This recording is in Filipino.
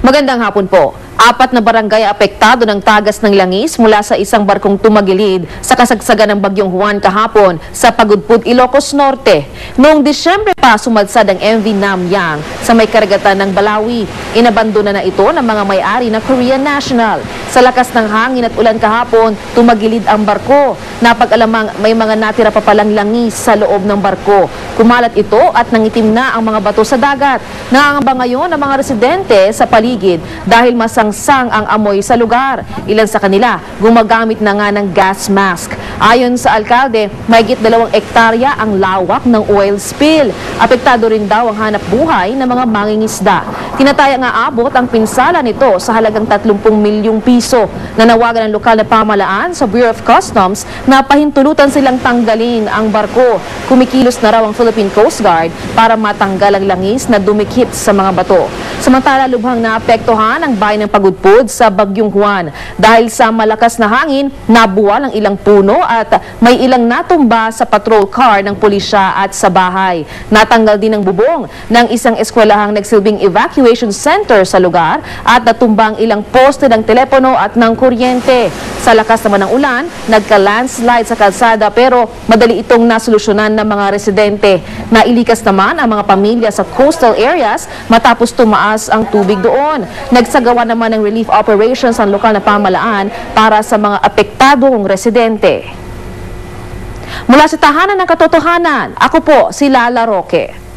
Magandang hapon po. 4 na barangay apektado ng tagas ng langis mula sa isang barkong tumagilid sa kasagsagan ng Bagyong Juan kahapon sa Pagudpud, Ilocos Norte. Noong Disyembre pa sumalsad ang MV Namyang sa may karagatan ng Balawi. Inabandona na ito ng mga may-ari na Korean National. Sa lakas ng hangin at ulan kahapon, tumagilid ang barko. Napag-alamang may mga natira pa palang langis sa loob ng barko. Kumalat ito at nangitim na ang mga bato sa dagat. Nangangamba ngayon ang mga residente sa paligid dahil masangsang ang amoy sa lugar. Ilan sa kanila gumagamit na nga ng gas mask. Ayon sa alkalde, mahigit 2 hektarya ang lawak ng oil spill. Apektado rin daw ang hanap buhay ng mga mangingisda. Tinataya nga abot ang pinsala nito sa halagang 30 milyong piso. Nanawagan ng lokal na pamahalaan sa Bureau of Customs na pahintulutan silang tanggalin ang barko. Kumikilos na raw ang Philippine Coast Guard para matanggal ang langis na dumikit sa mga bato. Samantala, lubhang naapektuhan ang bayan ng Pagudpud sa Bagyong Juan. Dahil sa malakas na hangin, nabuwal ang ilang puno at may ilang natumba sa patrol car ng pulisya at sa bahay. Natanggal din ang bubong ng isang eskwelahang nagsilbing evacuation center sa lugar at natumba ang ilang poste ng telepono at ng kuryente. Sa lakas naman ng ulan, nagka-landslide sa kalsada pero madali itong nasolusyonan ng mga residente. Nailikas naman ang mga pamilya sa coastal areas matapos tumaas ang tubig doon. Nagsagawa naman ng relief operations ang lokal na pamahalaan para sa mga apektadong residente. Mula sa Tahanan ng Katotohanan, ako po si Lala Roque.